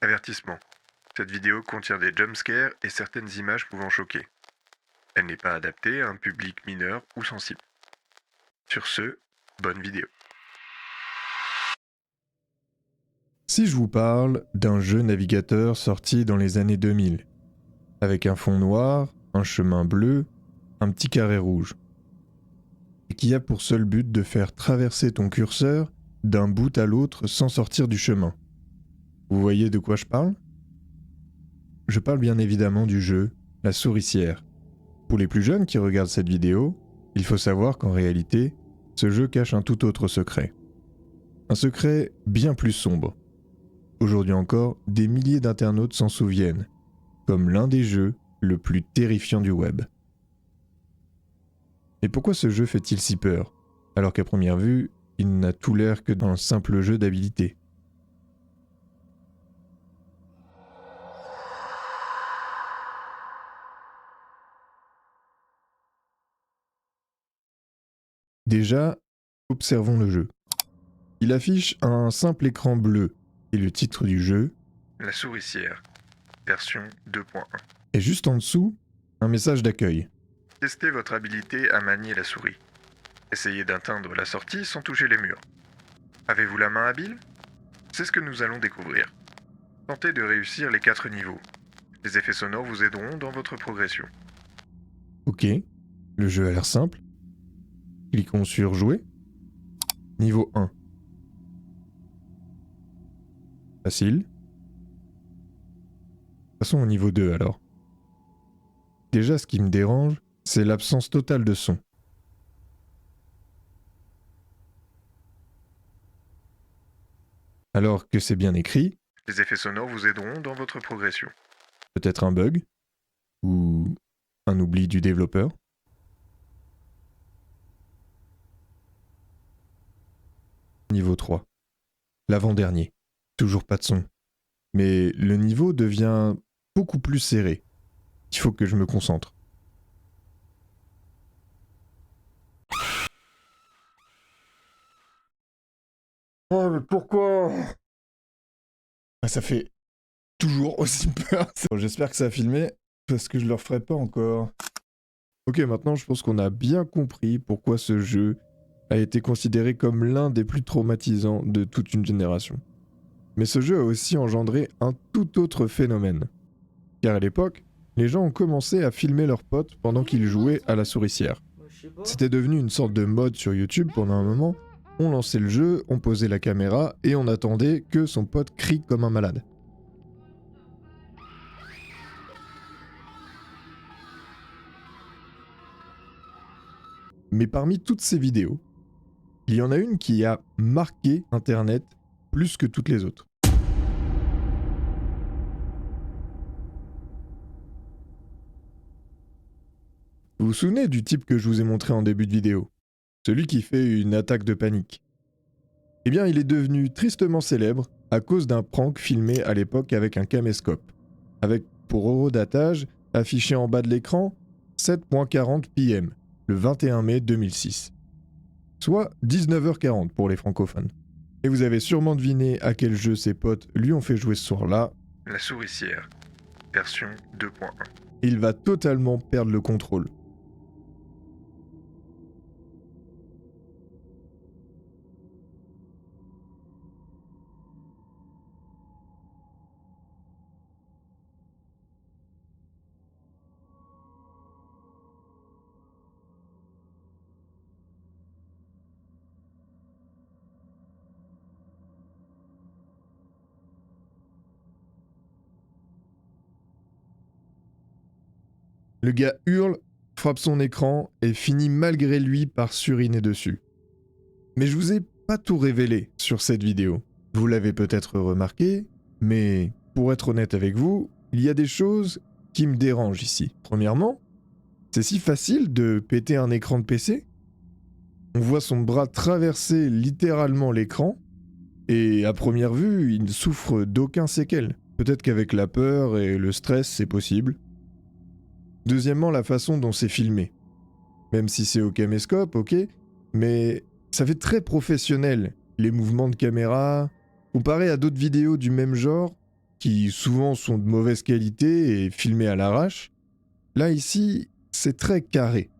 Avertissement. Cette vidéo contient des jumpscares et certaines images pouvant choquer. Elle n'est pas adaptée à un public mineur ou sensible. Sur ce, bonne vidéo. Si je vous parle d'un jeu navigateur sorti dans les années 2000, avec un fond noir, un chemin bleu, un petit carré rouge, et qui a pour seul but de faire traverser ton curseur d'un bout à l'autre sans sortir du chemin. Vous voyez de quoi je parle ? Je parle bien évidemment du jeu La Souricière. Pour les plus jeunes qui regardent cette vidéo, il faut savoir qu'en réalité, ce jeu cache un tout autre secret. Un secret bien plus sombre. Aujourd'hui encore, des milliers d'internautes s'en souviennent, comme l'un des jeux le plus terrifiant du web. Et pourquoi ce jeu fait-il si peur, alors qu'à première vue, il n'a tout l'air que d'un simple jeu d'habilité ? Déjà, observons le jeu. Il affiche un simple écran bleu et le titre du jeu, La Souricière, version 2.1. et juste en dessous, un message d'accueil. Testez votre habilité à manier la souris. Essayez d'atteindre la sortie sans toucher les murs. Avez-vous la main habile ? C'est ce que nous allons découvrir. Tentez de réussir les 4 niveaux. Les effets sonores vous aideront dans votre progression. Ok, le jeu a l'air simple. Cliquons sur Jouer. Niveau 1. Facile. Passons au niveau 2 alors. Déjà, ce qui me dérange, c'est l'absence totale de son. Alors que c'est bien écrit, Les effets sonores vous aideront dans votre progression. peut-être un bug, ou un oubli du développeur. Niveau 3. L'avant-dernier. Toujours pas de son. Mais le niveau devient beaucoup plus serré. Il faut que je me concentre. Oh mais pourquoi ? Ça fait toujours aussi peur. J'espère que ça a filmé, parce que je le referai pas encore. Ok, maintenant je pense qu'on a bien compris pourquoi ce jeu a été considéré comme l'un des plus traumatisants de toute une génération. Mais ce jeu a aussi engendré un tout autre phénomène. Car à l'époque, les gens ont commencé à filmer leurs potes pendant qu'ils jouaient à la souricière. C'était devenu une sorte de mode sur YouTube pendant un moment. On lançait le jeu, on posait la caméra et on attendait que son pote crie comme un malade. Mais parmi toutes ces vidéos, il y en a une qui a marqué Internet plus que toutes les autres. Vous vous souvenez du type que je vous ai montré en début de vidéo ? Celui qui fait une attaque de panique. Eh bien, il est devenu tristement célèbre à cause d'un prank filmé à l'époque avec un caméscope, avec pour horodatage affiché en bas de l'écran 7.40 PM, le 21 mai 2006. Soit 19h40 pour les francophones. Et vous avez sûrement deviné à quel jeu ses potes lui ont fait jouer ce soir-là. La Souricière, version 2.1. Il va totalement perdre le contrôle. Le gars hurle, frappe son écran et finit malgré lui par suriner dessus. Mais je vous ai pas tout révélé sur cette vidéo. Vous l'avez peut-être remarqué, mais pour être honnête avec vous, il y a des choses qui me dérangent ici. Premièrement, c'est si facile de péter un écran de PC. On voit son bras traverser littéralement l'écran, et à première vue, il ne souffre d'aucun séquelles. Peut-être qu'avec la peur et le stress, c'est possible. Deuxièmement, la façon dont c'est filmé. Même si c'est au caméscope, ok, mais ça fait très professionnel, les mouvements de caméra. Comparé à d'autres vidéos du même genre, qui souvent sont de mauvaise qualité et filmés à l'arrache. Là, ici, c'est très carré.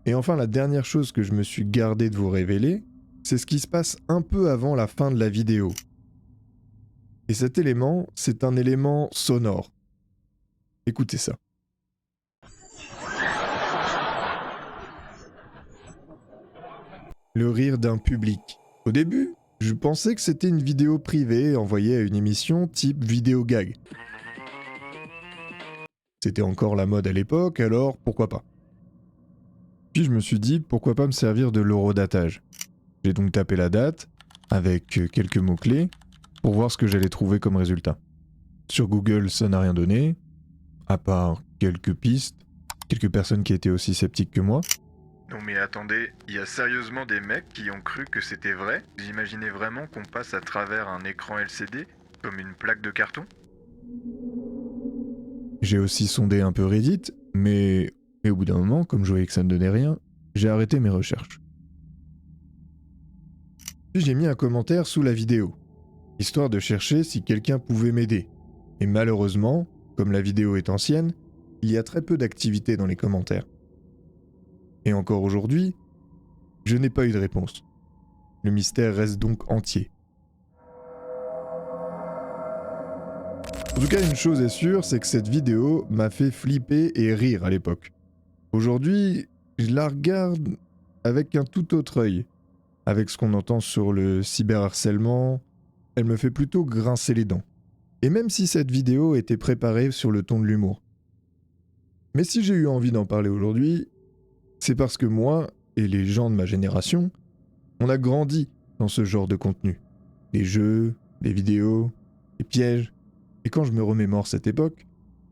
Et enfin, la dernière chose que je me suis gardé de vous révéler, c'est ce qui se passe un peu avant la fin de la vidéo. Et cet élément, c'est un élément sonore. Écoutez ça. Le rire d'un public. Au début, je pensais que c'était une vidéo privée envoyée à une émission type vidéo gag. C'était encore la mode à l'époque, alors pourquoi pas. Puis je me suis dit, pourquoi pas me servir de l'horodatage. J'ai donc tapé la date, avec quelques mots-clés, pour voir ce que j'allais trouver comme résultat. Sur Google, ça n'a rien donné, à part quelques pistes, quelques personnes qui étaient aussi sceptiques que moi. Non mais attendez, il y a sérieusement des mecs qui ont cru que c'était vrai? Vous imaginez vraiment qu'on passe à travers un écran LCD, comme une plaque de carton? J'ai aussi sondé un peu Reddit, mais au bout d'un moment, comme je voyais que ça ne donnait rien, j'ai arrêté mes recherches. Puis j'ai mis un commentaire sous la vidéo, histoire de chercher si quelqu'un pouvait m'aider. Et malheureusement, comme la vidéo est ancienne, il y a très peu d'activité dans les commentaires. Et encore aujourd'hui, je n'ai pas eu de réponse. Le mystère reste donc entier. En tout cas, une chose est sûre, c'est que cette vidéo m'a fait flipper et rire à l'époque. Aujourd'hui, je la regarde avec un tout autre œil. Avec ce qu'on entend sur le cyberharcèlement, elle me fait plutôt grincer les dents. Et même si cette vidéo était préparée sur le ton de l'humour. Mais si j'ai eu envie d'en parler aujourd'hui, c'est parce que moi et les gens de ma génération, on a grandi dans ce genre de contenu. Les jeux, les vidéos, les pièges. Et quand je me remémore cette époque,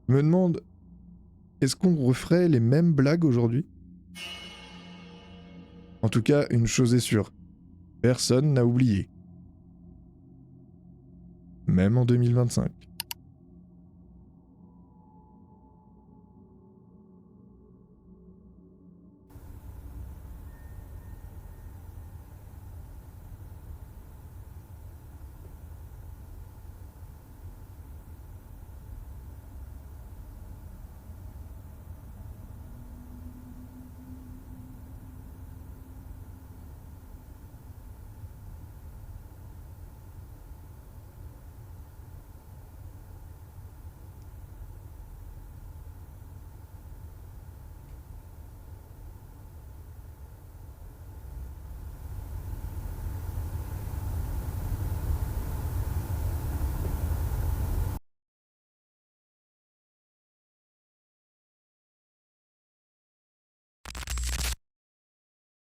je me demande, est-ce qu'on referait les mêmes blagues aujourd'hui ? En tout cas, une chose est sûre, personne n'a oublié. Même en 2025.